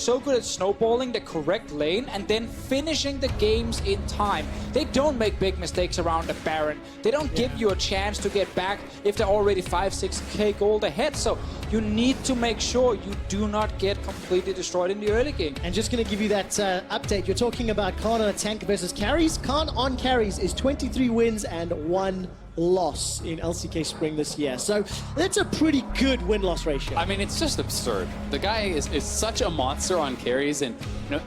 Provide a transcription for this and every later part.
so good at snowballing the correct lane and then finishing the games in time. They don't make big mistakes around the Baron. They don't give you a chance to get back if they're already 5-6k gold ahead. So you need to make sure you do not get completely destroyed in the early game. And just going to give you that update. You're talking about Khan on a tank versus carries. Khan on carries is 23 wins and 1 loss in LCK Spring this year. So that's a pretty good win-loss ratio. I mean, it's just absurd. The guy is such a monster on carries, and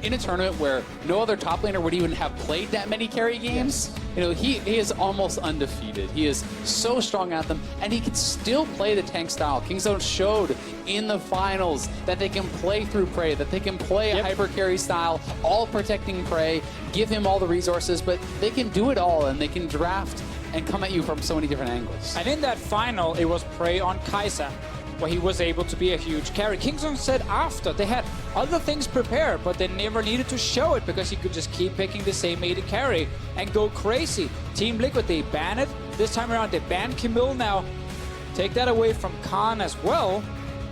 in a tournament where no other top laner would even have played that many carry games, he is almost undefeated. He is so strong at them, and he can still play the tank style. Kingzone showed in the finals that they can play through Prey, that they can play a hyper carry style, all protecting Prey, give him all the resources, but they can do it all, and they can draft and come at you from so many different angles. And in that final, it was Prey on Kai'Sa, where he was able to be a huge carry. Kingzone said after, they had other things prepared, but they never needed to show it because he could just keep picking the same AD carry and go crazy. Team Liquid, they ban it. This time around, they banned Camille. Now, take that away from Khan as well.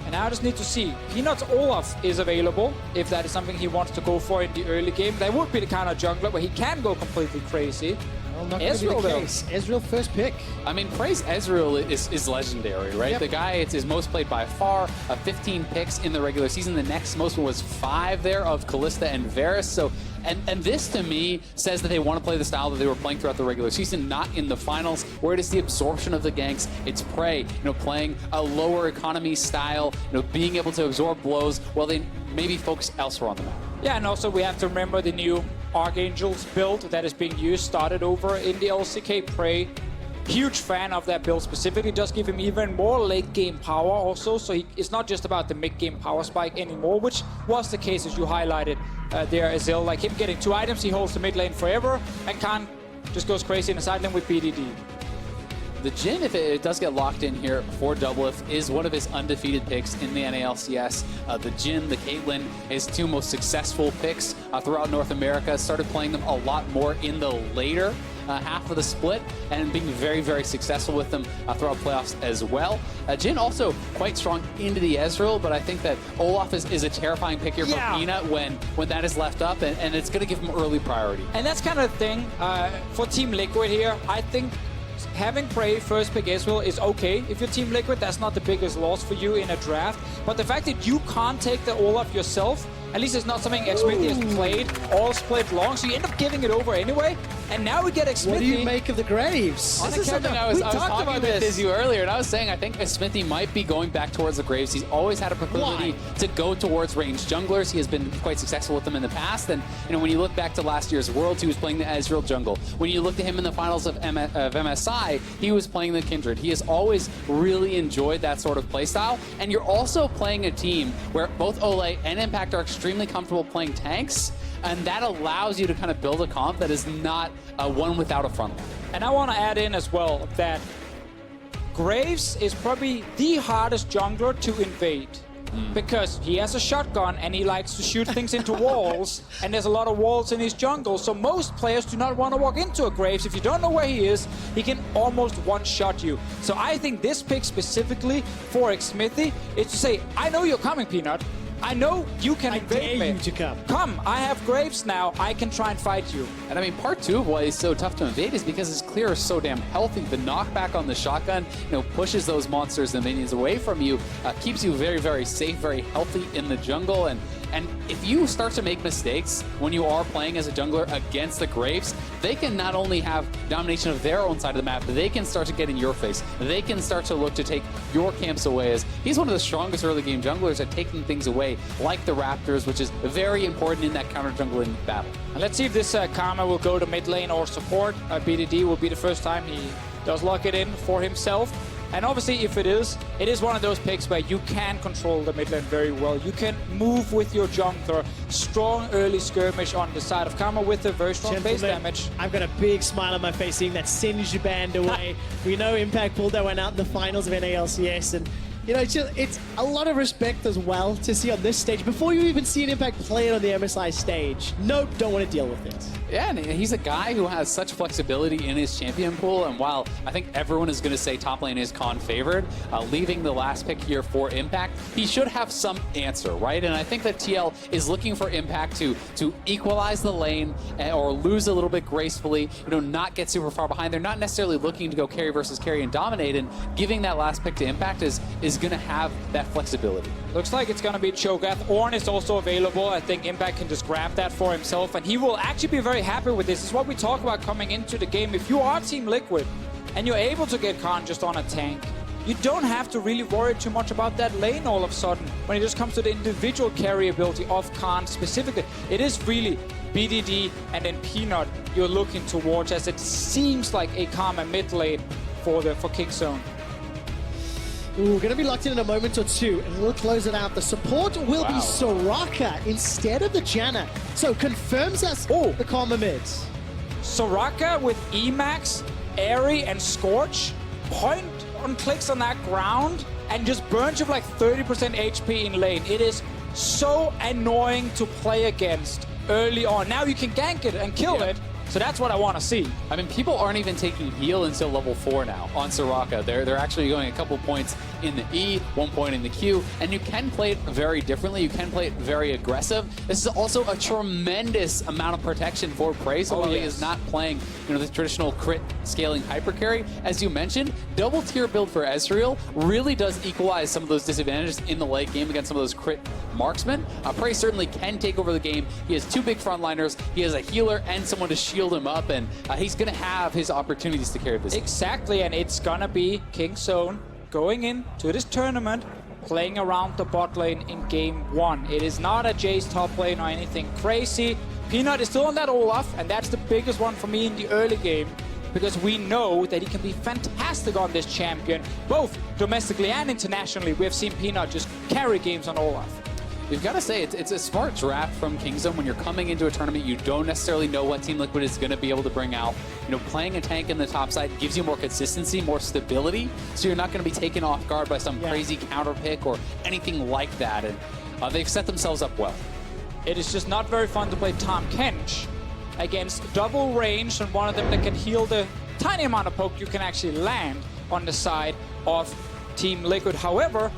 And now I just need to see. Peanut's Olaf is available, if that is something he wants to go for in the early game. That would be the kind of jungler where he can go completely crazy. Well, not Ezreal, the case. Ezreal first pick. I mean, Prey's Ezreal is legendary, right? Yep. The guy is most played by far, 15 picks in the regular season. The next most was 5 there of Kalista and Varus. So, and this to me says that they want to play the style that they were playing throughout the regular season, not in the finals, where it is the absorption of the ganks. It's Prey, playing a lower economy style, being able to absorb blows while they maybe focus elsewhere on the map. Yeah, and also we have to remember the new Archangels build that is being used, started over in the LCK Prey. Huge fan of that build specifically, does give him even more late game power also, so it's not just about the mid game power spike anymore, which was the case as you highlighted there, Azil. Like him getting 2 items, he holds the mid lane forever, and Khan just goes crazy in the side lane with BDD. The Jhin, if it does get locked in here for Doublelift, is one of his undefeated picks in the NALCS. The Jhin, the Caitlyn, his 2 most successful picks throughout North America. Started playing them a lot more in the later half of the split and being very, very successful with them throughout playoffs as well. Jhin also quite strong into the Ezreal, but I think that Olaf is a terrifying pick here for Peanut when that is left up, and it's going to give him early priority. And that's kind of the thing for Team Liquid here. I think having Prey first pick Ezreal is okay. If you're Team Liquid, that's not the biggest loss for you in a draft. But the fact that you can't take the Olaf yourself, at least it's not something Xmithy has played all split long, so you end up giving it over anyway. And now we get Xmithy. What do you make of the Graves? This is something I was talking about with you earlier, and I was saying I think Xmithy might be going back towards the Graves. He's always had a proclivity to go towards ranged junglers. He has been quite successful with them in the past, and when you look back to last year's Worlds, he was playing the Ezreal jungle. When you looked at him in the finals of MSI, he was playing the Kindred. He has always really enjoyed that sort of playstyle, and you're also playing a team where both Olay and Impact are extremely comfortable playing tanks, and that allows you to kind of build a comp that is not one without a front line. And I want to add in as well that Graves is probably the hardest jungler to invade. Because he has a shotgun and he likes to shoot things into walls, and there's a lot of walls in his jungle, so most players do not want to walk into a Graves. If you don't know where he is, he can almost one-shot you. So I think this pick specifically for Xmithy is to say, I know you're coming, Peanut. I know you can invade me. I dare you to come. Come, I have Graves now. I can try and fight you. And I mean, part 2 of why he's so tough to invade is because his clear is so damn healthy. The knockback on the shotgun, pushes those monsters and minions away from you, keeps you very, very safe, very healthy in the jungle. And if you start to make mistakes when you are playing as a jungler against the Graves, they can not only have domination of their own side of the map, but they can start to get in your face. They can start to look to take your camps away, as he's one of the strongest early game junglers at taking things away, like the Raptors, which is very important in that counter jungling battle. And let's see if this Karma will go to mid lane or support. BDD will be the first time he does lock it in for himself. And obviously, if it is one of those picks where you can control the mid lane very well. You can move with your jungler. Strong early skirmish on the side of Karma with a very strong base damage. I've got a big smile on my face seeing that Singed banned away. We know Impact pulled that one out in the finals of NALCS, and You know, it's a lot of respect as well to see on this stage. Before you even see an Impact play it on the MSI stage, nope, don't want to deal with it. Yeah, and he's a guy who has such flexibility in his champion pool, and while I think everyone is going to say top lane is Khan favored, leaving the last pick here for Impact, he should have some answer, right? And I think that TL is looking for Impact to equalize the lane or lose a little bit gracefully, not get super far behind. They're not necessarily looking to go carry versus carry and dominate, and giving that last pick to Impact is going to have that flexibility. Looks like it's going to be Cho'Gath. Ornn is also available. I think Impact can just grab that for himself, and he will actually be very happy with this. It's what we talk about coming into the game. If you are Team Liquid and you're able to get Khan just on a tank, you don't have to really worry too much about that lane all of a sudden when it just comes to the individual carry ability of Khan specifically. It is really BDD and then Peanut you're looking towards, as it seems like a calmer mid lane for Kingzone. Ooh, going to be locked in a moment or two, and we'll close it out. The support will be Soraka instead of the Janna. So confirms us the Karma mids. Soraka with Emax, Airy, and Scorch point on clicks on that ground and just burns you like 30% HP in lane. It is so annoying to play against early on. Now you can gank it and kill it. So that's what I want to see. I mean, people aren't even taking heal until level 4 now on Soraka. They're actually going a couple points in the E, 1 point in the Q, and you can play it very differently. You can play it very aggressive. This is also a tremendous amount of protection for Prey, so while he is not playing, the traditional crit scaling hyper carry, as you mentioned, double tier build for Ezreal really does equalize some of those disadvantages in the late game against some of those crit marksmen. Prey certainly can take over the game. He has 2 big frontliners. He has a healer and someone to shield him up, and he's going to have his opportunities to carry this. Exactly, and it's going to be Kingzone going into this tournament playing around the bot lane in game 1. It is not a Jace top lane or anything crazy. Peanut is still on that Olaf, and that's the biggest one for me in the early game, because we know that he can be fantastic on this champion, both domestically and internationally. We have seen Peanut just carry games on Olaf. You've got to say, it's a smart draft from Kingzone when you're coming into a tournament. You don't necessarily know what Team Liquid is going to be able to bring out. Playing a tank in the top side gives you more consistency, more stability, so you're not going to be taken off guard by some crazy counter pick or anything like that. And they've set themselves up well. It is just not very fun to play Tahm Kench against double range and one of them that can heal the tiny amount of poke you can actually land on the side of Team Liquid. However,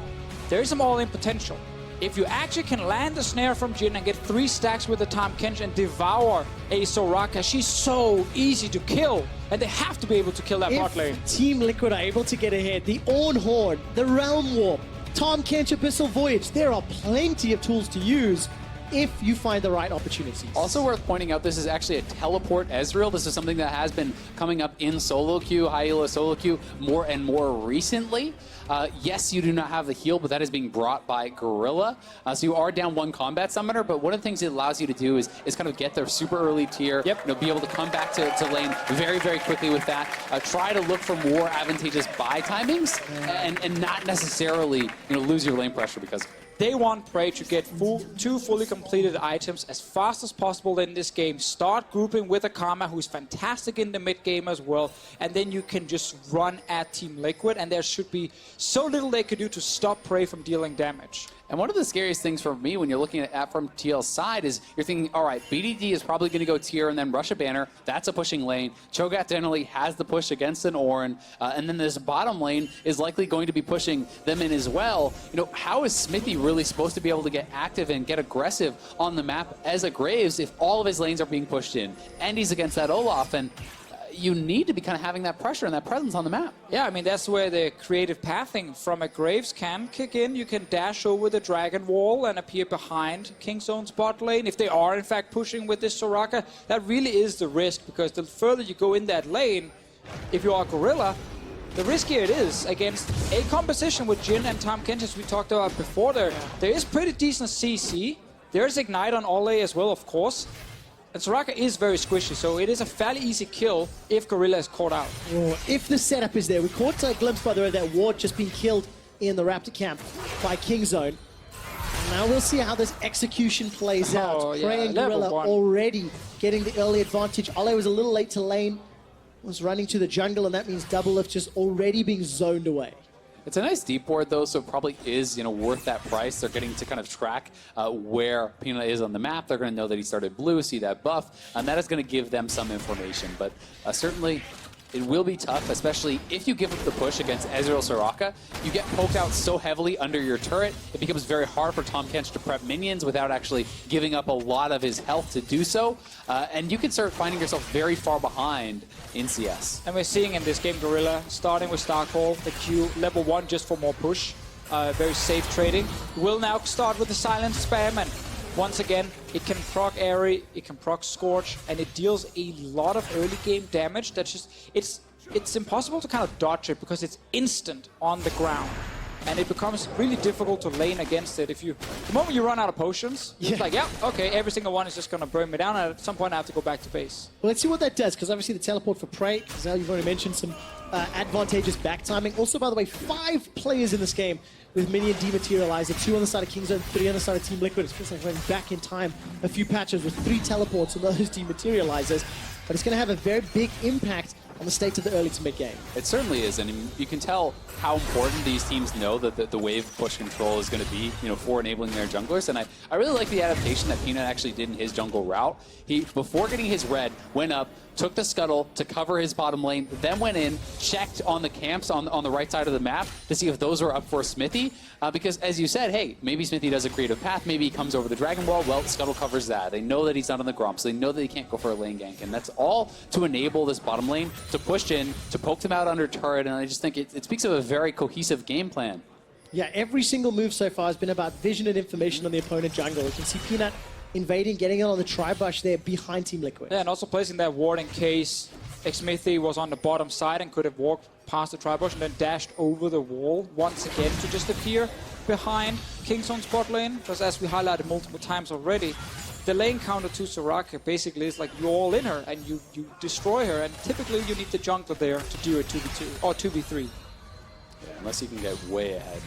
there is some all-in potential. If you actually can land the snare from Jhin and get 3 stacks with the Tahm Kench and devour a Soraka, she's so easy to kill, and they have to be able to kill that bot lane. If Team Liquid are able to get ahead, the Ornn Horn, the Realm Warp, Tahm Kench Abyssal Voyage, there are plenty of tools to use if you find the right opportunities. Also worth pointing out, this is actually a teleport Ezreal. This is something that has been coming up in solo queue, high elo solo queue, more and more recently. Yes, you do not have the heal, but that is being brought by Gorilla. So you are down 1 combat summoner, but one of the things it allows you to do is kind of get their super early tier, be able to come back to lane very, very quickly with that. Try to look for more advantageous buy timings and not necessarily lose your lane pressure because of it. They want Prey to get 2 fully completed items as fast as possible in this game. Start grouping with a Karma, who's fantastic in the mid game as well, and then you can just run at Team Liquid, and there should be so little they could do to stop Prey from dealing damage. And one of the scariest things for me when you're looking at from TL's side is you're thinking, all right, BDD is probably going to go tier and then rush a banner. That's a pushing lane. Cho'Gath generally has the push against an Ornn. And then this bottom lane is likely going to be pushing them in as well. How is Smithy really supposed to be able to get active and get aggressive on the map as a Graves if all of his lanes are being pushed in? And he's against that Olaf. And you need to be kind of having that pressure and that presence on the map. Yeah, I mean, that's where the creative pathing from a Graves can kick in. You can dash over the Dragon Wall and appear behind Kingzone's bot lane. If they are, in fact, pushing with this Soraka, that really is the risk, because the further you go in that lane, if you are Gorilla, the riskier it is against a composition with Jhin and Tahm Kench, as we talked about before there. There is pretty decent CC. There's Ignite on Ole as well, of course. And Soraka is very squishy, so it is a fairly easy kill if Gorilla is caught out. If the setup is there. We caught a glimpse, by the way, that Ward just being killed in the Raptor camp by Kingzone. Now we'll see how this execution plays out. Prey and Gorilla already getting the early advantage. Ole was a little late to lane, was running to the jungle, and that means Double Lift just already being zoned away. It's a nice deep ward, though, so it probably is, worth that price. They're getting to kind of track where Peanut is on the map. They're going to know that he started blue, see that buff, and that is going to give them some information. But certainly, it will be tough, especially if you give up the push against Ezreal Soraka. You get poked out so heavily under your turret, it becomes very hard for Tahm Kench to prep minions without actually giving up a lot of his health to do so. And you can start finding yourself very far behind in CS. And we're seeing in this game Gorilla starting with Starcall, the Q level 1 just for more push. Very safe trading. Will now start with the silent spam, and once again, it can proc Airy, it can proc Scorch, and it deals a lot of early game damage. That's just, it's impossible to kind of dodge it because it's instant on the ground. And it becomes really difficult to lane against it. The moment you run out of potions, it's like, yeah, okay, every single one is just going to burn me down, and at some point I have to go back to base. Well, let's see what that does, because obviously the teleport for Prey, Zell, you've already mentioned some advantageous back timing. Also, by the way, 5 players in this game with minion dematerializer, 2 on the side of Kingzone, 3 on the side of Team Liquid. It feels like going back in time a few patches with 3 teleports and those dematerializers. But it's going to have a very big impact on the state of the early to mid game. It certainly is, and you can tell how important these teams know that the wave push control is going to be, for enabling their junglers. And I really like the adaptation that Peanut actually did in his jungle route. He, before getting his red, went up, took the scuttle to cover his bottom lane, then went in, checked on the camps on the right side of the map to see if those were up for Smithy. Because as you said, hey, maybe Smithy does a creative path, maybe he comes over the Dragon Ball, well, scuttle covers that. They know that he's not on the Gromp, so they know that he can't go for a lane gank. And that's all to enable this bottom lane to push in, to poke them out under turret, and I just think it speaks of a very cohesive game plan. Yeah, every single move so far has been about vision and information on the opponent jungle. You can see Peanut invading, getting it on the tri-bush there behind Team Liquid. Yeah, and also placing that ward in case Xmithy was on the bottom side and could have walked past the tri-bush and then dashed over the wall once again to just appear behind Kingzone's bot lane. Because as we highlighted multiple times already, the lane counter to Soraka basically is like you all in her and you destroy her, and typically you need the jungler there to do it 2v2 or 2v3. Yeah, unless you can get way ahead,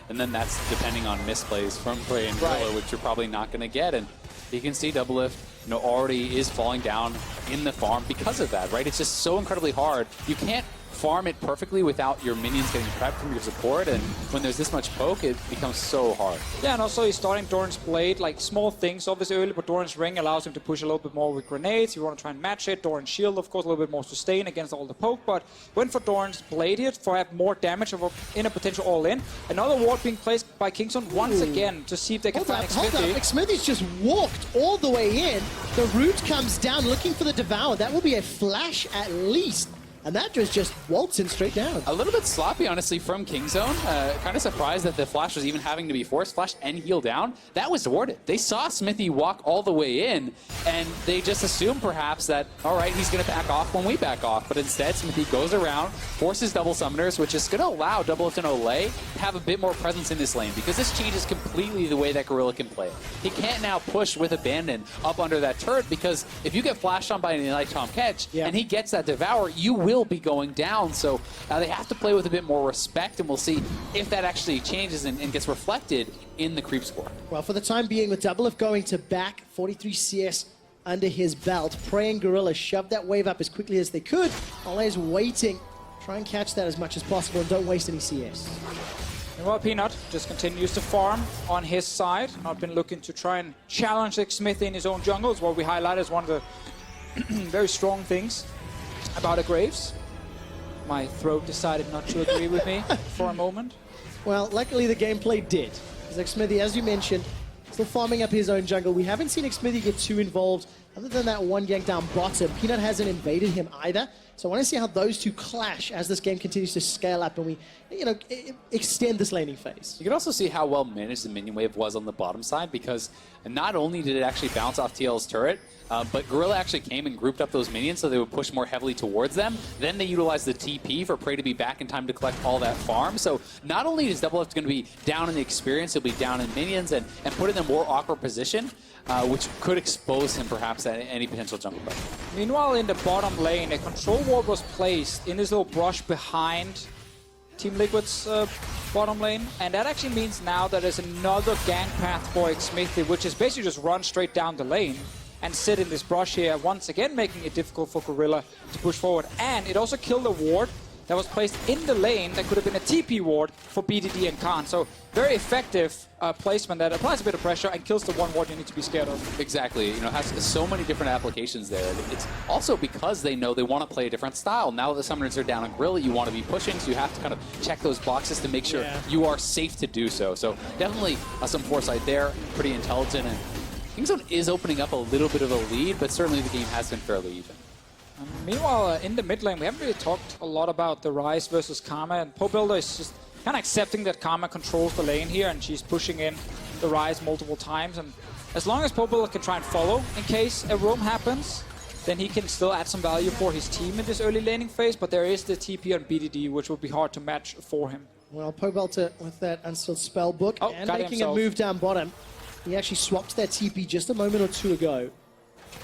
and then that's depending on misplays from Prey and Gorilla, which you're probably not going to get. And you can see Doublelift, already is falling down in the farm because of that, right? It's just so incredibly hard. You can't farm it perfectly without your minions getting prepped from your support, and when there's this much poke, it becomes so hard. Yeah, and also he's starting Doran's Blade, like small things obviously early, but Doran's Ring allows him to push a little bit more with grenades. You want to try and match it. Doran's Shield, of course, a little bit more sustain against all the poke, but went for Doran's Blade here for have more damage in a potential all-in. Another ward being placed by Kingzone once again to see if they can find Xmithy. Xmithy's just walked all the way in. The root comes down looking for the Devour. That will be a flash at least. And that was just waltzing straight down. A little bit sloppy, honestly, from Kingzone. Kind of surprised that the flash was even having to be forced. Flash and heal down. That was thwarted. They saw Smithy walk all the way in, and they just assumed perhaps that, all right, he's going to back off when we back off. But instead, Smithy goes around, forces double summoners, which is going to allow Doublelift and Olay to have a bit more presence in this lane, because this changes completely the way that Gorilla can play. He can't now push with Abandon up under that turret, because if you get flashed on by an like Tahm Kench, and he gets that Devour, you will be going down. So they have to play with a bit more respect, and we'll see if that actually changes and gets reflected in the creep score. Well, for the time being, with Doublelift going to back 43 CS under his belt, Prey and Gorilla shoved that wave up as quickly as they could. Olay's waiting. Try and catch that as much as possible and don't waste any CS. And well, Peanut just continues to farm on his side. Not been looking to try and challenge Xmithy in his own jungle. Is what we highlight as one of the very strong things about the Graves. My throat decided not to agree with me for a moment. Well, luckily the gameplay did. Because Xmithy, as you mentioned, still farming up his own jungle. We haven't seen Xmithy get too involved. Other than that one gank down bottom, Peanut hasn't invaded him either. So I want to see how those two clash as this game continues to scale up and we, extend this laning phase. You can also see how well managed the minion wave was on the bottom side, because not only did it actually bounce off TL's turret, but Gorilla actually came and grouped up those minions so they would push more heavily towards them. Then they utilized the TP for Prey to be back in time to collect all that farm. So not only is Doublelift going to be down in the experience, he'll be down in minions and put in a more awkward position, which could expose him perhaps at any potential jungle fight. Meanwhile, in the bottom lane, a control ward was placed in this little brush behind Team Liquid's bottom lane, and that actually means now that there's another gank path for Xmithy, which is basically just run straight down the lane and sit in this brush here, once again making it difficult for Gorilla to push forward. And it also killed the ward that was placed in the lane that could have been a TP ward for BDD and Khan. So very effective placement that applies a bit of pressure and kills the one ward you need to be scared of. Exactly. You know, has so many different applications there. It's also because they know they want to play a different style. Now that the summoners are down on Gorilla, you want to be pushing, so you have to kind of check those boxes to make sure you are safe to do so. So definitely some foresight there, pretty intelligent, and Kingzone is opening up a little bit of a lead, but certainly the game has been fairly even. Meanwhile, in the mid lane, we haven't really talked a lot about the Rise versus Karma, and PoBuilder is just kind of accepting that Karma controls the lane here, and she's pushing in the Rise multiple times. And as long as PoBuilder can try and follow in case a roam happens, then he can still add some value for his team in this early laning phase, but there is the TP on BDD, which will be hard to match for him. Well, PoBuilder with that Unsealed Spellbook and making himself a move down bottom. He actually swapped that TP just a moment or two ago.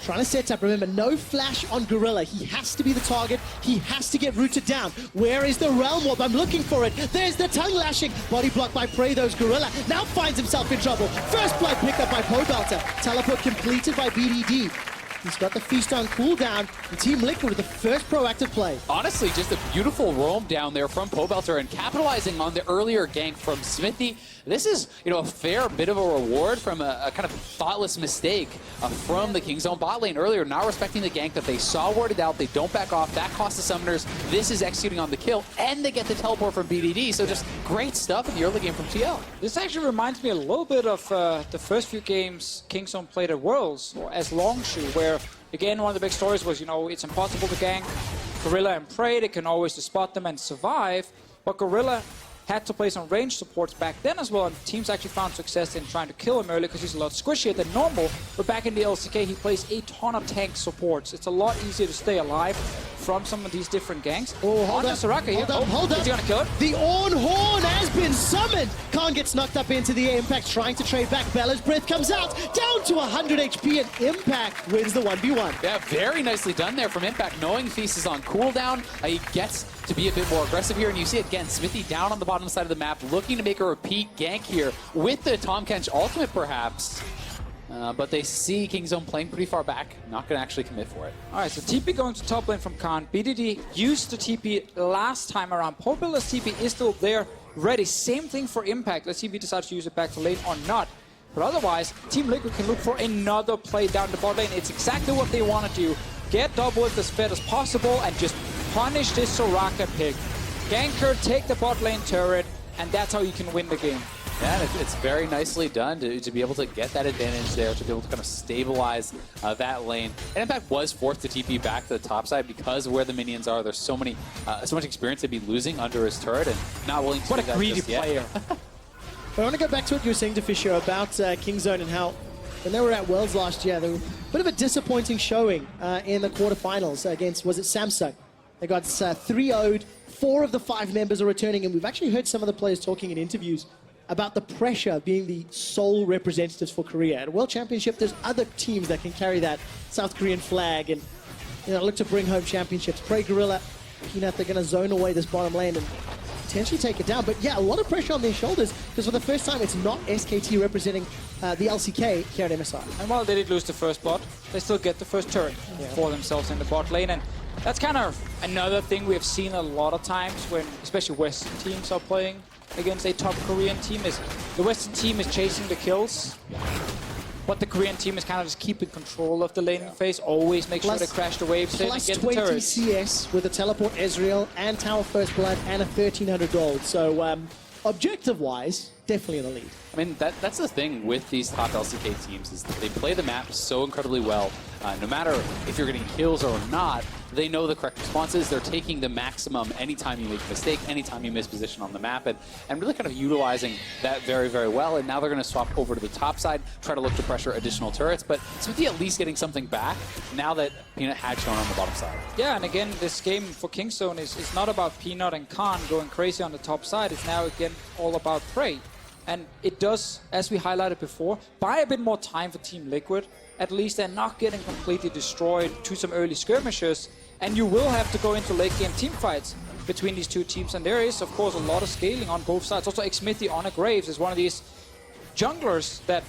Trying to set up, remember, no flash on Gorilla. He has to be the target. He has to get rooted down. Where is the Realm Warp? I'm looking for it. There's the tongue lashing. Body blocked by Prey, those Gorilla. Now finds himself in trouble. First blood picked up by PoBuilder. Teleport completed by BDD. He's got the Feast on cooldown, and Team Liquid with the first proactive play. Honestly, just a beautiful roam down there from PoBuilder and capitalizing on the earlier gank from Smithy. This is, you know, a fair bit of a reward from a kind of thoughtless mistake from the Kingzone bot lane earlier, not respecting the gank that they saw warded out. They don't back off. That cost the summoners. This is executing on the kill, and they get the teleport from BDD. So just great stuff in the early game from TL. This actually reminds me a little bit of the first few games Kingzone played at Worlds, or as Longshoe, where, again, one of the big stories was, you know, it's impossible to gank Gorilla and Prey. They can always just spot them and survive, but Gorilla had to play some range supports back then as well, and teams actually found success in trying to kill him early because he's a lot squishier than normal. But back in the LCK, he plays a ton of tank supports. It's a lot easier to stay alive from some of these different ganks. Oh, hold up. Soraka here. Hold up. Is he gonna kill it? The Ornn Horn has been summoned. Khan gets knocked up into the air. Impact trying to trade back. Bella's breath comes out. Down to 100 HP, and Impact wins the 1v1. Yeah, very nicely done there from Impact, knowing Feast is on cooldown. He gets to be a bit more aggressive here, and you see again Smithy down on the bottom side of the map, looking to make a repeat gank here with the Tahm Kench ultimate perhaps. But they see Kingzone playing pretty far back, not going to actually commit for it. Alright, so TP going to top lane from Khan. BDD used the TP last time around. PoBuilder's TP is still there, ready. Same thing for Impact. Let's see if he decides to use it back to lane or not. But otherwise, Team Liquid can look for another play down the bot lane. It's exactly what they want to do. Get double as fed as possible and just punish this Soraka pick. Gank her, take the bot lane turret, and that's how you can win the game. Yeah, it's very nicely done to be able to get that advantage there, to be able to kind of stabilize that lane. And Impact was forced to TP back to the top side because of where the minions are. There's so much experience to be losing under his turret and not willing to do that. What a greedy player. But I want to go back to what you were saying, Fisher, about Kingzone and how when they were at Worlds last year, they were a bit of a disappointing showing in the quarterfinals against, was it Samsung? They got 3-0'd. 4 of the 5 members are returning, and we've actually heard some of the players talking in interviews about the pressure of being the sole representatives for Korea. At a World Championship, there's other teams that can carry that South Korean flag and, you know, look to bring home championships. Prey, Gorilla, Peanut, they're going to zone away this bottom lane and potentially take it down. But yeah, a lot of pressure on their shoulders because for the first time, it's not SKT representing the LCK here at MSI. And while they did lose the first bot, they still get the first turret for themselves in the bot lane. And that's kind of another thing we have seen a lot of times when, especially Western teams are playing against a top Korean team, is the Western team is chasing the kills, but the Korean team is kind of just keeping control of the laning phase, always make sure to crash the waves in and get the turrets. Plus 20 CS with a teleport Ezreal and Tower First Blood and a 1300 gold. So objective-wise, definitely in the lead. I mean, that's the thing with these top LCK teams is that they play the map so incredibly well. No matter if you're getting kills or not, they know the correct responses. They're taking the maximum anytime you make a mistake, anytime you miss position on the map, and really kind of utilizing that very, very well. And now they're going to swap over to the top side, try to look to pressure additional turrets. But Smithy at least getting something back now that Peanut had shown on the bottom side. Yeah, and again, this game for Kingzone is not about Peanut and Khan going crazy on the top side. It's now, again, all about Prey. And it does, as we highlighted before, buy a bit more time for Team Liquid. At least they're not getting completely destroyed to some early skirmishes. And you will have to go into late game team fights between these two teams. And there is, of course, a lot of scaling on both sides. Also, Xmithy on a Graves is one of these junglers that,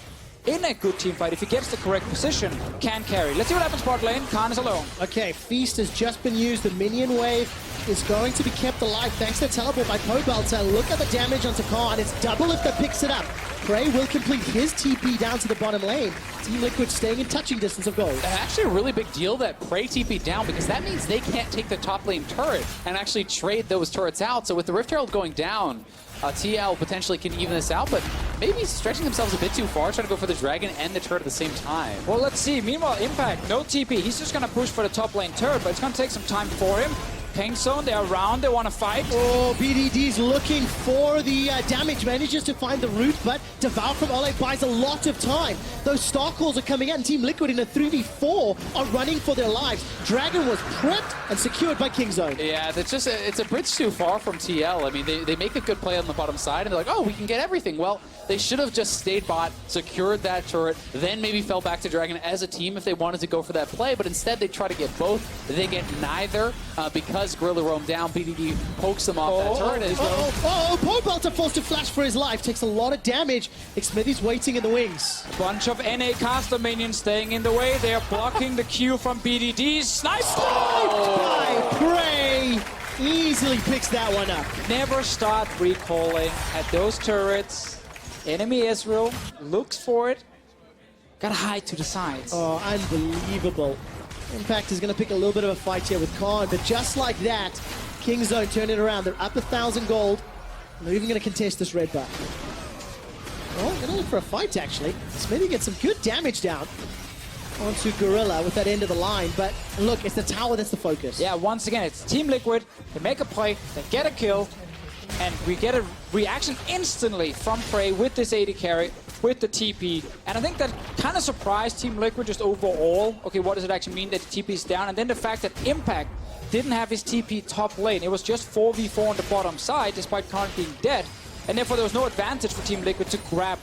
in a good team fight, if he gets the correct position, can carry. Let's see what happens bot lane. Khan is alone. Okay, Feast has just been used. The minion wave is going to be kept alive thanks to the teleport by Pobelter. Look at the damage onto Khan. It's double if that picks it up. Prey will complete his TP down to the bottom lane. Team Liquid staying in touching distance of gold. And actually a really big deal that Prey TP down, because that means they can't take the top lane turret and actually trade those turrets out. So with the Rift Herald going down, TL potentially can even this out, but maybe stretching themselves a bit too far, trying to go for the dragon and the turret at the same time. Well, let's see. Meanwhile, Impact, no TP. He's just going to push for the top lane turret, but it's going to take some time for him. Ping zone, they're around, they want to fight. Oh, BDD's looking for the damage, manages to find the root, but Devour from Ole buys a lot of time. Those star calls are coming out, and Team Liquid in a 3v4 are running for their lives. Dragon was prepped and secured by Kingzone. Yeah, it's just it's a bridge too far from TL. I mean, they make a good play on the bottom side, and they're like, oh, we can get everything. Well, they should have just stayed bot, secured that turret, then maybe fell back to Dragon as a team if they wanted to go for that play, but instead they try to get both. They get neither because Gorilla roam down, BDD pokes them off that turret. Pobelter forced to flash for his life, takes a lot of damage. Smithy's waiting in the wings. Bunch of NA caster minions staying in the way. They are blocking the Q from BDD. Sniped By Prey! Easily picks that one up. Never start recalling at those turrets. Enemy Israel looks for it. Gotta hide to the sides. Oh, unbelievable. Impact is going to pick a little bit of a fight here with Khan, but just like that, Kingzone turn it around. They're up 1,000 gold, and they're even going to contest this red buff. Oh, going to look for a fight, actually. Smithy gets some good damage down onto Gorilla with that end of the line, but look, it's the tower that's the focus. Yeah, once again, it's Team Liquid. They make a play, they get a kill, and we get a reaction instantly from Prey with this AD carry, with the TP. And I think that kind of surprised Team Liquid just overall. Okay, what does it actually mean that the TP is down? And then the fact that Impact didn't have his TP top lane. It was just 4v4 on the bottom side, despite Khan being dead. And therefore, there was no advantage for Team Liquid to grab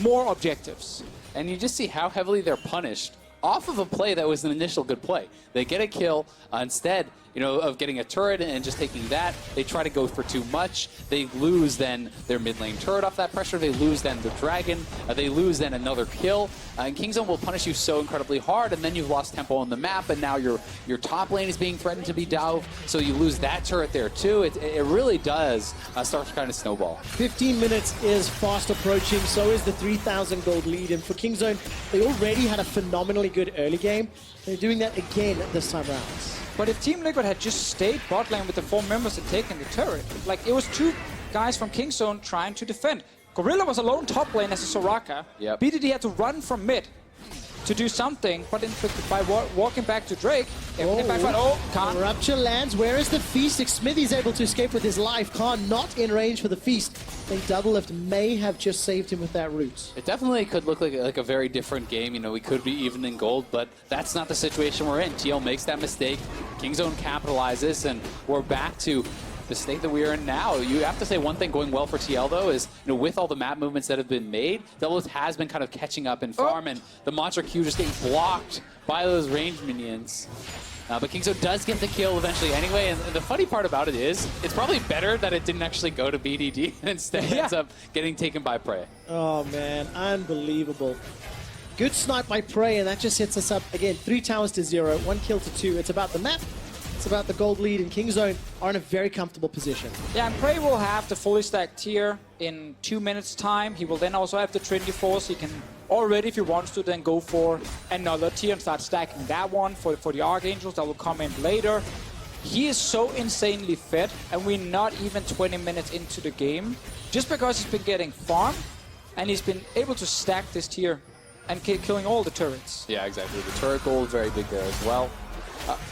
more objectives. And you just see how heavily they're punished off of a play that was an initial good play. They get a kill instead, you know, of getting a turret and just taking that. They try to go for too much. They lose then their mid lane turret off that pressure. They lose then the dragon. They lose then another kill. And Kingzone will punish you so incredibly hard, and then you've lost tempo on the map, and now your top lane is being threatened to be dove, so you lose that turret there too. It really does start to kind of snowball. 15 minutes is fast approaching, so is the 3,000 gold lead. And for Kingzone, they already had a phenomenally good early game. They're doing that again this time around. But if Team Liquid had just stayed bot lane with the 4 members and taken the turret, like it was 2 guys from Kingzone trying to defend. Gorilla was alone top lane as a Soraka. Yep. BDD had to run from mid to do something, but by walking back to Drake, Khan. Rupture lands. Where is the feast? Smithy's able to escape with his life. Khan not in range for the feast. I think Double Lift may have just saved him with that root. It definitely could look like a very different game. You know, we could be even in gold, but that's not the situation we're in. TL makes that mistake. Kingzone capitalizes, and we're back to the state that we are in now. You have to say one thing going well for TL, though, is, you know, with all the map movements that have been made, Double Lift has been kind of catching up in farm, and the Monster Q just getting blocked by those ranged minions. But Kingzone does get the kill eventually anyway, and the funny part about it is, it's probably better that it didn't actually go to BDD and instead ends up getting taken by Prey. Oh man, unbelievable. Good snipe by Prey, and that just hits us up again. 3 towers to 0, 1 kill to 2. It's about the map. It's about the gold lead, and Kingzone are in a very comfortable position. Yeah, and Prey will have the fully stacked tier in 2 minutes time. He will then also have the Trinity Force. He can already, if he wants to, then go for another tier and start stacking that one for the Archangels that will come in later. He is so insanely fed, and we're not even 20 minutes into the game, just because he's been getting farm, and he's been able to stack this tier and killing all the turrets. Yeah, exactly. The turret goal is very big there as well.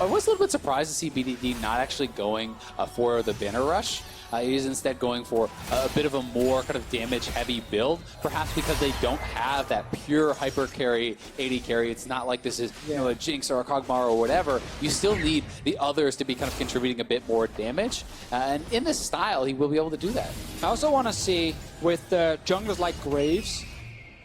I was a little bit surprised to see BDD not actually going for the banner rush. He's instead going for a bit of a more kind of damage-heavy build, perhaps because they don't have that pure hyper carry, AD carry. It's not like this is, you know, a Jinx or a Kog'Maw or whatever. You still need the others to be kind of contributing a bit more damage, and in this style, he will be able to do that. I also want to see with junglers like Graves,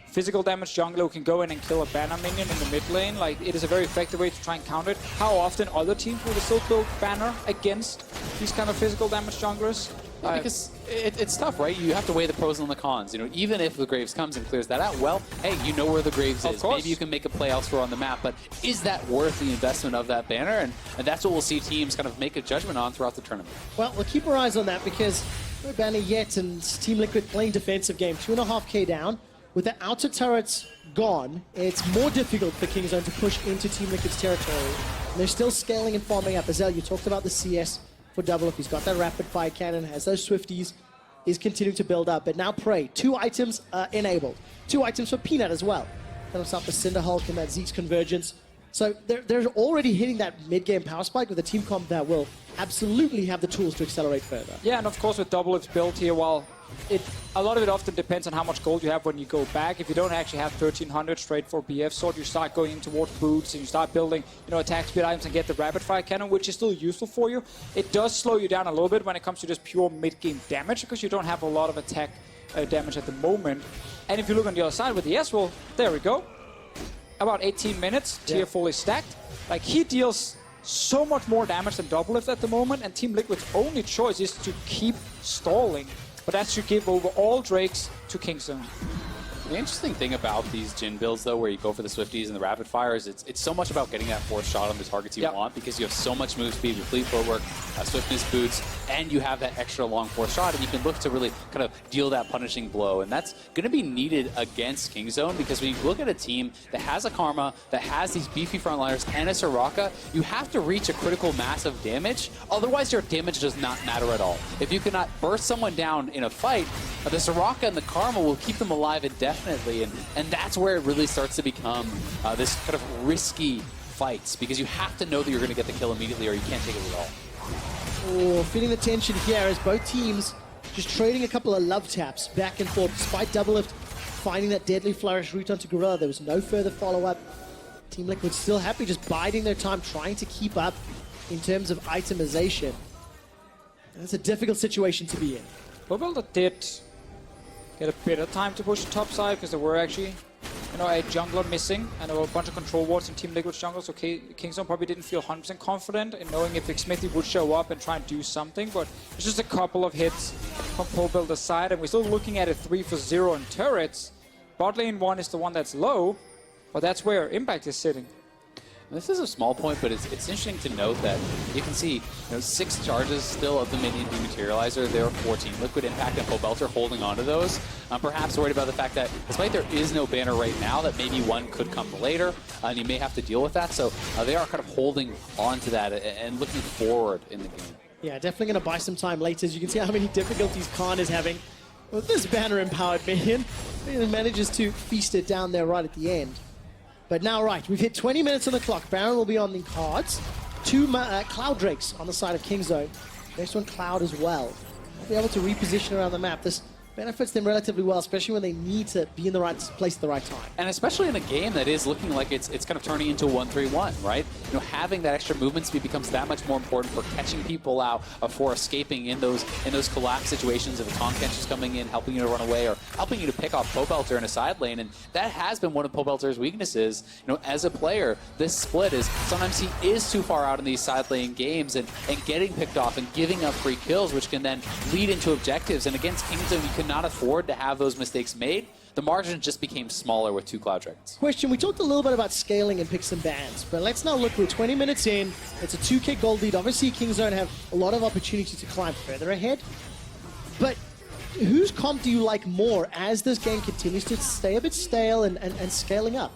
physical damage jungler who can go in and kill a banner minion in the mid lane. Like, it is a very effective way to try and counter it. How often other teams will still build banner against these kind of physical damage junglers? Because it's tough, right? You have to weigh the pros and the cons. You know, even if the Graves comes and clears that out, well, hey, you know where the Graves is. Maybe you can make a play elsewhere on the map, but is that worth the investment of that banner? And that's what we'll see teams kind of make a judgment on throughout the tournament. Well, we'll keep our eyes on that because no banner yet, and Team Liquid playing defensive game, 2.5k down. With the outer turrets gone, it's more difficult for Kingzone to push into Team Liquid's territory. And they're still scaling and farming up. Azel, you talked about the CS for Double Up. He's got that rapid fire cannon, has those Swifties, is continuing to build up. But now Prey, 2 items enabled. 2 items for Peanut as well. Then up the Cinder Hulk and that Zeke's convergence. So they're already hitting that mid-game power spike with a team comp that will absolutely have the tools to accelerate further. Yeah, and of course with Double Up's build here, well, a lot of it often depends on how much gold you have when you go back. If you don't actually have 1300 straight for BF sword, you start going in towards boots and you start building, attack speed items and get the rapid fire cannon, which is still useful for you. It does slow you down a little bit when it comes to just pure mid-game damage because you don't have a lot of attack damage at the moment. And if you look on the other side with the Ezreal, there we go. About 18 minutes, tier fully stacked. Like, he deals so much more damage than Doublelift at the moment, and Team Liquid's only choice is to keep stalling. But that should give over all Drakes to Kingzone. The interesting thing about these Jhin builds, though, where you go for the Swifties and the rapid fires, it's so much about getting that fourth shot on the targets you want, because you have so much move speed with fleet footwork, swiftness boots, and you have that extra long fourth shot, and you can look to really kind of deal that punishing blow. And that's going to be needed against Kingzone, because when you look at a team that has a Karma, that has these beefy frontliners, and a Soraka, you have to reach a critical mass of damage. Otherwise, your damage does not matter at all. If you cannot burst someone down in a fight, the Soraka and the Karma will keep them alive indefinitely. And that's where it really starts to become this kind of risky fights, because you have to know that you're going to get the kill immediately or you can't take it at all. Oh, feeling the tension here as both teams just trading a couple of love taps back and forth. Despite Doublelift finding that deadly flourish route onto Gorilla, there was no further follow-up. Team Liquid still happy, just biding their time, trying to keep up in terms of itemization. That's a difficult situation to be in. PoBelter did get a bit of time to push the top side because there were actually, a jungler missing, and there were a bunch of control wards in Team Liquid's jungle, so Kingzone probably didn't feel 100% confident in knowing if Smithy would show up and try and do something, but it's just a couple of hits from PoBelter's side, and we're still looking at a 3-for-0 in turrets. Bot lane 1 is the one that's low, but that's where Impact is sitting. This is a small point, but it's interesting to note that you can see 6 charges still of the minion dematerializer. There are 14. Liquid Impact and PoBelter holding on to those. I'm perhaps worried about the fact that despite there is no banner right now, that maybe one could come later, and you may have to deal with that. So they are kind of holding on to that and looking forward in the game. Yeah, definitely going to buy some time later. As you can see how many difficulties Khan is having with this banner-empowered minion. He manages to feast it down there right at the end. But now, right, we've hit 20 minutes on the clock. Baron will be on the cards. 2 Cloud Drakes on the side of Kingzone. Next one, Cloud as well. They'll be able to reposition around the map. This benefits them relatively well, especially when they need to be in the right place at the right time. And especially in a game that is looking like it's kind of turning into a 1-3-1, right? Having that extra movement speed becomes that much more important for catching people out, for escaping in those collapse situations. If a Tahm Kench is coming in, helping you to run away, or helping you to pick off PoBelter in a side lane, and that has been one of PoBelter's weaknesses. As a player, this split is sometimes he is too far out in these side lane games and getting picked off and giving up free kills, which can then lead into objectives. And against Kingzone, you can not afford to have those mistakes made. The margin just became smaller with 2 Cloud Dragons. Question, we talked a little bit about scaling and picks and bans, but let's now look, we're 20 minutes in, it's a 2k gold lead. Obviously, Kingzone have a lot of opportunity to climb further ahead, but whose comp do you like more as this game continues to stay a bit stale and scaling up?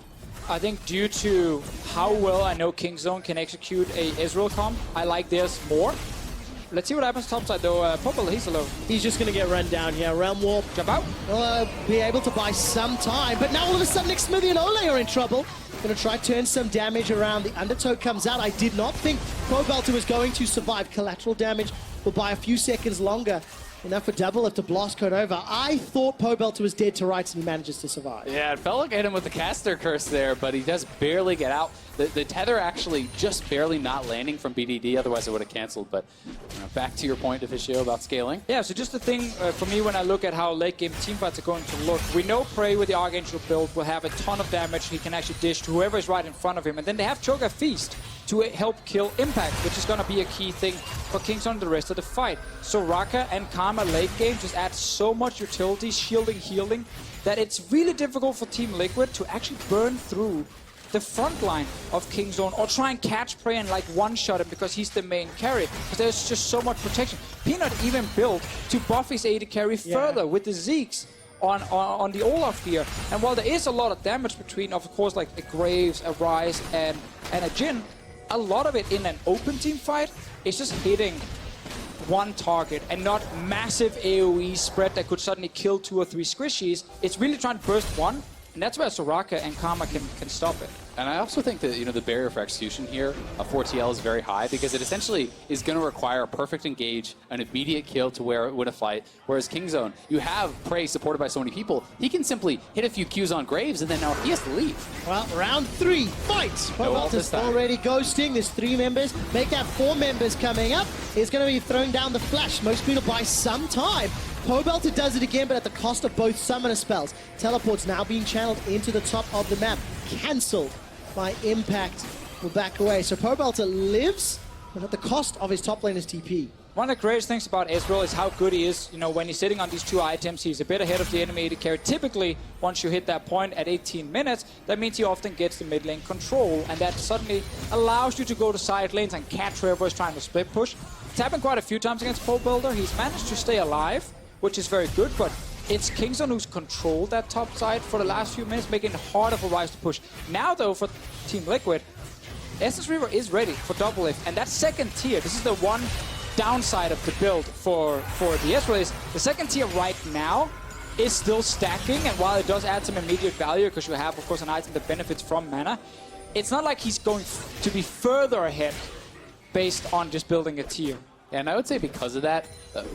I think due to how well I know Kingzone can execute a Ezreal comp, I like theirs more. Let's see what happens topside though. PoBelter, he's alone. He's just going to get run down here. Realm Warp. Jump out. Be able to buy some time, but now all of a sudden Nick Smithy and Ole are in trouble. Going to try to turn some damage around. The Undertow comes out. I did not think PoBelter was going to survive. Collateral damage will buy a few seconds longer. Enough for Doublelift to blast code over. I thought PoBelter was dead to rights and he manages to survive. Yeah, it felt like I hit him with the caster curse there, but he does barely get out. The tether actually just barely not landing from BDD, otherwise it would have canceled. But back to your point, Officio, about scaling. Yeah, so just the thing for me when I look at how late game teamfights are going to look, we know Prey with the Archangel build will have a ton of damage. He can actually dish to whoever is right in front of him. And then they have Cho'Gath Feast to help kill Impact, which is going to be a key thing for Kingzone the rest of the fight. Soraka and Karma Karma late game just adds so much utility, shielding, healing, that it's really difficult for Team Liquid to actually burn through the front line of Kingzone or try and catch Prey and like one-shot him because he's the main carry. Because there's just so much protection. Peanut even built to buff his AD carry further with the Zeeks on the Olaf here. And while there is a lot of damage between, of course, like a Graves, a Ryze, and a Jhin, a lot of it in an open team fight is just hitting one target and not massive AoE spread that could suddenly kill 2 or 3 squishies. It's really trying to burst one, and that's where Soraka and Karma can stop it. And I also think that, the barrier for execution here of 4TL is very high because it essentially is going to require a perfect engage, an immediate kill to win a fight. Whereas Kingzone, you have Prey supported by so many people, he can simply hit a few Qs on Graves and then now he has to leave. Well, round 3, fight! Pobelt is already ghosting. There's 3 members. Make that 4 members coming up. He's going to be throwing down the flash. Most people buy some time. Pobelter does it again, but at the cost of both summoner spells. Teleport's now being channeled into the top of the map. Cancelled by Impact. Will back away. So Pobelter lives, but at the cost of his top laner's TP. One of the greatest things about Ezreal is how good he is. When he's sitting on these 2 items, he's a bit ahead of the enemy AD carry. Typically, once you hit that point at 18 minutes, that means he often gets the mid lane control, and that suddenly allows you to go to side lanes and catch whoever is trying to split push. It's happened quite a few times against Pobelter. He's managed to stay alive, which is very good, but it's Kingzone who's controlled that top side for the last few minutes, making it harder for Ryze to push. Now, though, for Team Liquid, Essence Reaver is ready for double lift, and that second tier, this is the one downside of the build for the Ezreal, is the second tier right now is still stacking, and while it does add some immediate value, because you have, of course, an item that benefits from mana, it's not like he's going to be further ahead based on just building a tier. And I would say because of that,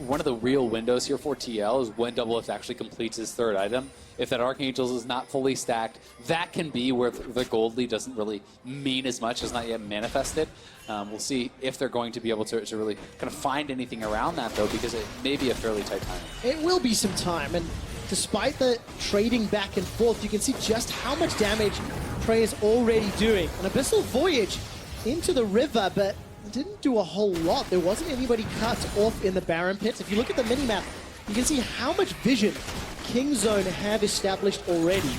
one of the real windows here for TL is when Double Lift actually completes his 3rd item. If that Archangel's is not fully stacked, that can be where the gold lead doesn't really mean as much, as not yet manifested. We'll see if they're going to be able to really kind of find anything around that, though, because it may be a fairly tight time. It will be some time, and despite the trading back and forth, you can see just how much damage Prey is already doing. An Abyssal Voyage into the river, but didn't do a whole lot. There wasn't anybody cut off in the Baron pits. If you look at the minimap, you can see how much vision Kingzone have established already.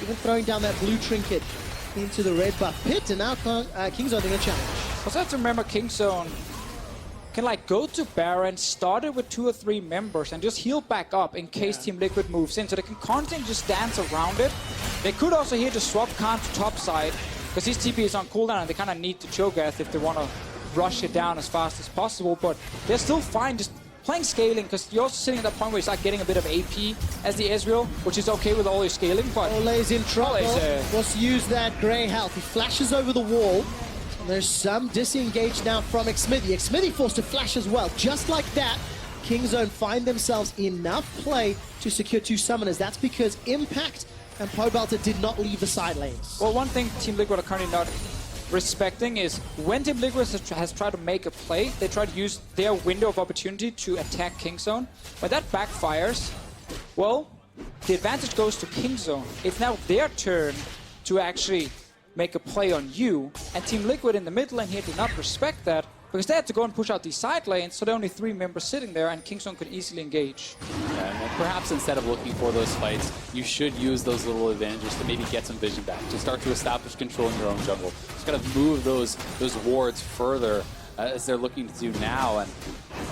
Even throwing down that blue trinket into the red buff pit, and now Kingzone in a challenge. Also have to remember Kingzone can go to Baron, start it with 2 or 3 members, and just heal back up in case Team Liquid moves in. So they can constantly just dance around it. They could also here just swap Khan to top side, because his TP is on cooldown, and they kind of need to Cho'Gath if they want to rush it down as fast as possible, but they're still fine just playing scaling, because you're also sitting at that point where you start getting a bit of AP as the Ezreal, which is okay with all your scaling, but Ole's in trouble. Wants to use that grey health. He flashes over the wall, and there's some disengage now from Xmithy. Xmithy forced to flash as well. Just like that, Kingzone find themselves enough play to secure 2 summoners. That's because Impact and Pobelter did not leave the side lanes. Well, one thing Team Liquid are currently not respecting is when Team Liquid has tried to make a play, they try to use their window of opportunity to attack Kingzone. When that backfires, well, the advantage goes to Kingzone. It's now their turn to actually make a play on you, and Team Liquid in the mid lane here did not respect that, because they had to go and push out these side lanes, so there are only 3 members sitting there, and Kingzone could easily engage. Yeah, and perhaps instead of looking for those fights, you should use those little advantages to maybe get some vision back, to start to establish control in your own jungle. Just kind of move those wards further as they're looking to do now. And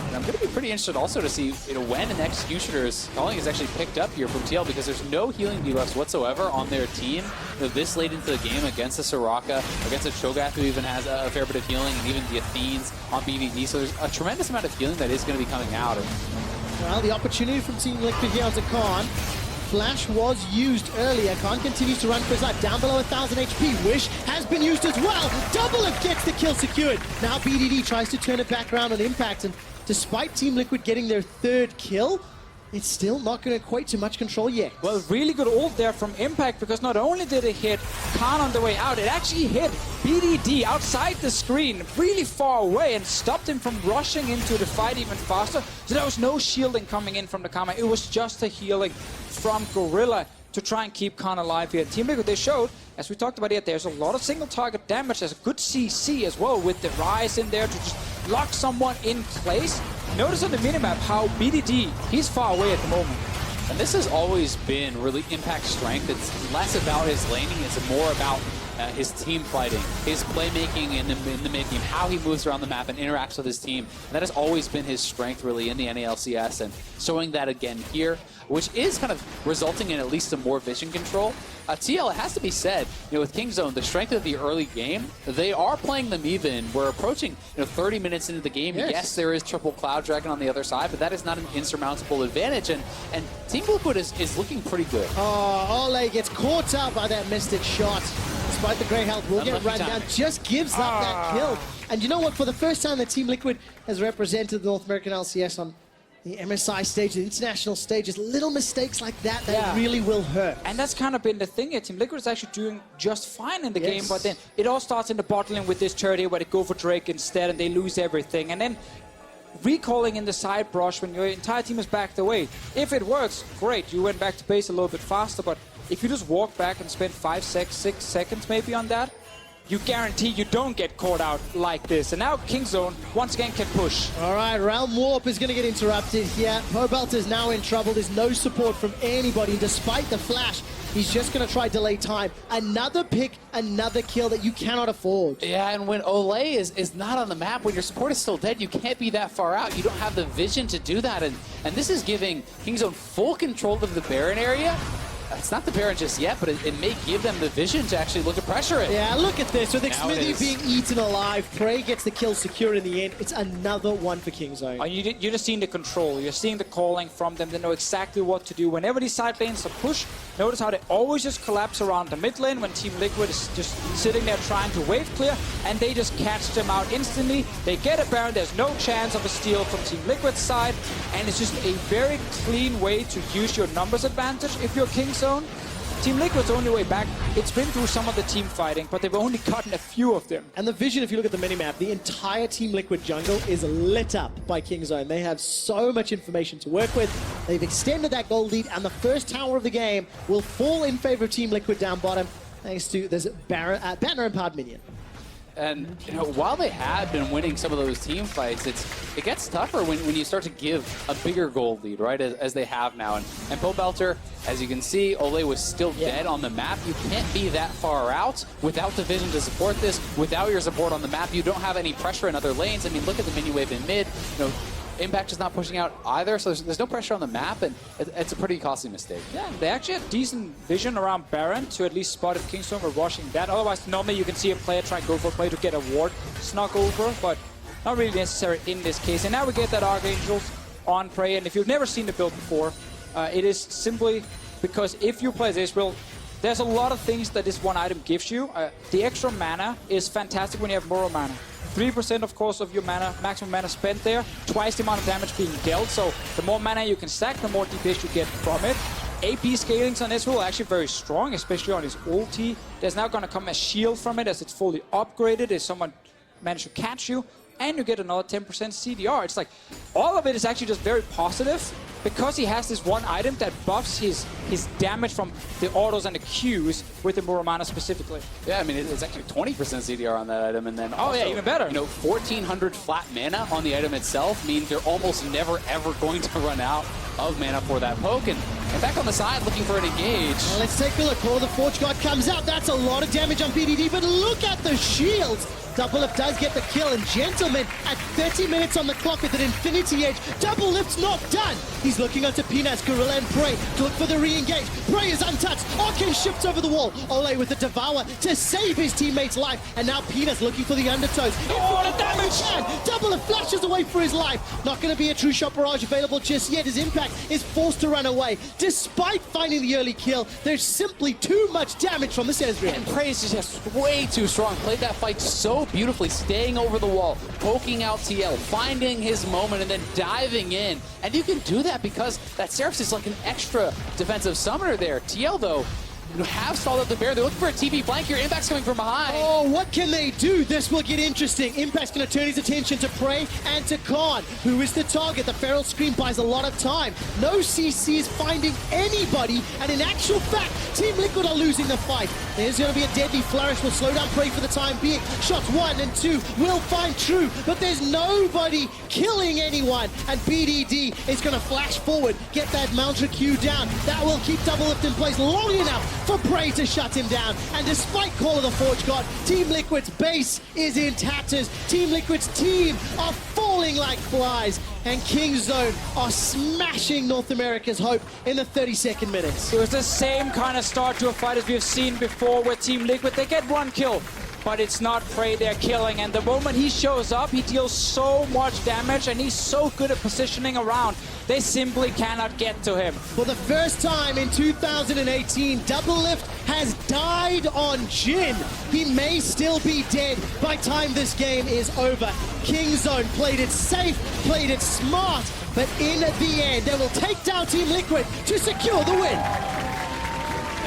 I'm going to be pretty interested also to see when an Executioner's calling is actually picked up here from TL, because there's no healing debuffs whatsoever on their team. This late into the game against a Soraka, against a Cho'Gath who even has a fair bit of healing, and even the Athenes on BVD. So there's a tremendous amount of healing that is going to be coming out. Well, the opportunity from Team Liquid here onto Khan. Flash was used earlier. Khan continues to run for his life. Down below 1,000 HP. Wish has been used as well. Double Lift gets the kill secured. Now BDD tries to turn it back around on Impact, and despite Team Liquid getting their 3rd kill, it's still not going to equate to much control yet. Well, really good ult there from Impact, because not only did it hit Khan on the way out, it actually hit BDD outside the screen, really far away, and stopped him from rushing into the fight even faster. So there was no shielding coming in from the Karma. It was just a healing from Gorilla to try and keep Khan alive here. Team Liquid, they showed, as we talked about here, there's a lot of single target damage. There's a good CC as well with the Ryze in there to just lock someone in place. notice on the minimap how BDD, he's far away at the moment. And this has always been really Impact's strength. It's less about his laning, it's more about his team fighting, his playmaking in the mid-game, how he moves around the map and interacts with his team. And that has always been his strength, really, in the NALCS, and showing that again here, which is kind of resulting in at least some more vision control. TL, it has to be said, with Kingzone, the strength of the early game, they are playing them even. We're approaching 30 minutes into the game. Yes, there is triple Cloud Dragon on the other side, but that is not an insurmountable advantage. And Team Liquid is looking pretty good. Oh, Ole gets caught out by that Mystic shot. Despite the Grey health, will get run down. Just gives up that kill. And you know what? For the first time, the Team Liquid has represented the North American LCS on the MSI stage, the international stages. Little mistakes like that really will hurt. And that's kind of been the thing here. Team Liquid is actually doing just fine in the game, but then it all starts in the bot lane with this turret here where they go for Drake instead and they lose everything. And then recalling in the side brush when your entire team is backed away. If it works, great. You went back to base a little bit faster, but if you just walk back and spend 5, 6 seconds maybe on that, you guarantee you don't get caught out like this. And now Kingzone once again can push. All right, Realm Warp is going to get interrupted here. Pobelt is now in trouble. There's no support from anybody. Despite the flash, he's just going to try delay time. Another pick, another kill that you cannot afford. Yeah, and when Ole is not on the map, when your support is still dead, you can't be that far out. You don't have the vision to do that. And this is giving Kingzone full control of the Baron area. It's not the Baron just yet, but it may give them the vision to actually look to pressure it. Yeah, look at this. With Xmithy being eaten alive, Prey gets the kill secure in the end. It's another one for Kingzone. You're just seeing the control. You're seeing the calling from them. They know exactly what to do. Whenever these side lanes are pushed, notice how they always just collapse around the mid lane when Team Liquid is just sitting there trying to wave clear, and they just catch them out instantly. They get a Baron. There's no chance of a steal from Team Liquid's side, and it's just a very clean way to use your numbers advantage if you're Kingzone. Team Liquid's only way back, it's been through some of the team fighting, but they've only gotten a few of them. And the vision, if you look at the minimap, the entire Team Liquid jungle is lit up by Kingzone. They have so much information to work with. They've extended that gold lead, and the first tower of the game will fall in favor of Team Liquid down bottom, thanks to this banner empowered minion. And while they had been winning some of those team fights, it gets tougher when you start to give a bigger gold lead, right, as they have now. And Pobelter, as you can see, Ole was still dead on the map. You can't be that far out without the vision to support this. Without your support on the map, you don't have any pressure in other lanes. I mean, look at the mini wave in mid. Impact is not pushing out either, so there's no pressure on the map, and it's a pretty costly mistake. Yeah, they actually had decent vision around Baron to at least spot if Kingzone were rushing that. Otherwise, normally you can see a player try and go for a play to get a ward snuck over, but not really necessary in this case. And now we get that Archangels on Prey, and if you've never seen the build before, it is simply because if you play this build, there's a lot of things that this one item gives you. The extra mana is fantastic when you have more mana. 3% of course of your mana, maximum mana spent there, twice the amount of damage being dealt, so the more mana you can stack, the more DPS you get from it. AP scalings on this will actually very strong, especially on his ulti. There's now going to come a shield from it as it's fully upgraded if someone managed to catch you, and you get another 10% CDR. It's like, all of it is actually just very positive, because he has this one item that buffs his damage from the autos and the Qs with the Muramana specifically. Yeah, I mean, it's actually 20% CDR on that item, and then also, yeah, even better. 1,400 flat mana on the item itself means they're almost never, ever going to run out of mana for that poke. And back on the side, looking for an engage. Well, let's take a look. Call of the Forge God comes out. That's a lot of damage on BDD, but look at the shields. Double Lift does get the kill, and Gentleman at 30 minutes on the clock with an Infinity Edge. Double Lift's not done. He's looking onto Peanuts, Gorilla, and Prey to look for the re-engage. Prey is untouched. Arcane shifts over the wall. Ole with the Devour to save his teammate's life, and now Peanuts looking for the undertows. What a damage! Double Lift flashes away for his life. Not going to be a true shot barrage available just yet. His Impact is forced to run away. Despite finding the early kill, there's simply too much damage from the Sezreal. And Prey is just way too strong. Played that fight so beautifully, staying over the wall, poking out TL, finding his moment, and then diving in. And you can do that because that Seraph is like an extra defensive summoner there. TL, though, have stalled up the bear. They're looking for a TP flank here. Impact's coming from behind. Oh, what can they do? This will get interesting. Impact's going to turn his attention to Prey and to Khan, who is the target. The Feral Scream buys a lot of time. No CCs finding anybody, and in actual fact, Team Liquid are losing the fight. There's going to be a deadly flourish. Will slow down Prey for the time being. Shots 1 and 2 will find True, but there's nobody killing anyone, and BDD is going to flash forward, get that Mounter Q down. That will keep Double Lift in place long enough for Prey to shut him down. And despite Call of the Forge God, Team Liquid's base is in tatters. Team Liquid's team are falling like flies, and Kingzone are smashing North America's hope in the 32nd minutes. It was the same kind of start to a fight as we've seen before, where Team Liquid, they get one kill, but it's not Prey they're killing. And the moment he shows up, he deals so much damage, and he's so good at positioning around. They simply cannot get to him. For the first time in 2018, Double Lift has died on Jin. He may still be dead by time this game is over. Kingzone played it safe, played it smart, but in the end, they will take down Team Liquid to secure the win.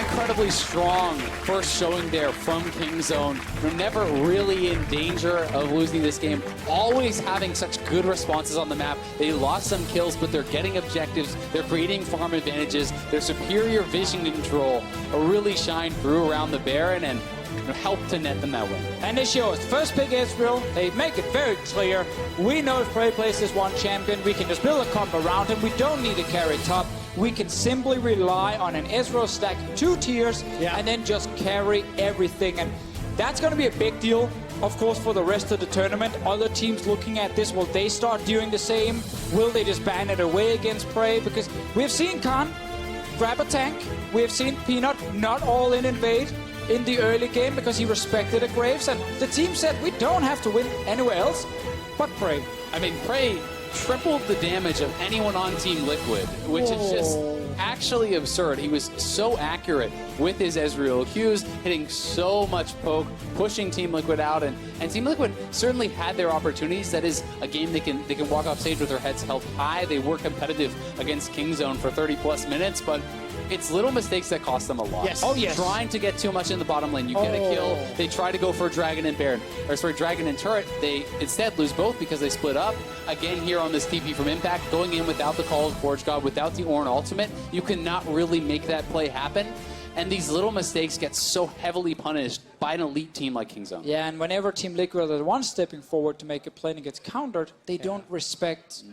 Incredibly strong first showing there from Kingzone. They're never really in danger of losing this game. Always having such good responses on the map. They lost some kills, but they're getting objectives. They're creating farm advantages. Their superior vision control really shined through around the Baron and helped to net them that win. And they show us first pick Israel. They make it very clear. We know if Prey plays this one champion, we can just build a comp around him. We don't need to carry top. We can simply rely on an Ezreal stack, 2 tiers, and then just carry everything. And that's going to be a big deal, of course, for the rest of the tournament. Other teams looking at this, will they start doing the same? Will they just ban it away against Prey? Because we've seen Khan grab a tank. We've seen Peanut not all in invade in the early game because he respected the Graves. And the team said, we don't have to win anywhere else but Prey. I mean, Prey tripled the damage of anyone on Team Liquid, which is just actually absurd. He was so accurate with his Ezreal Qs, hitting so much poke, pushing Team Liquid out, and Team Liquid certainly had their opportunities. That is a game they can walk off stage with their heads held high. They were competitive against Kingzone for 30+ minutes, but it's little mistakes that cost them a lot. Yes. Oh, yes. Trying to get too much in the bottom lane. You get a kill. They try to go for a Dragon and Baron. Or sorry, Dragon and Turret. They instead lose both because they split up. Again, here on this TP from Impact, going in without the Call of Forge God, without the Ornn ultimate, you cannot really make that play happen. And these little mistakes get so heavily punished by an elite team like Kingzone. Yeah, and whenever Team Liquid are the ones stepping forward to make a play and gets countered, they don't respect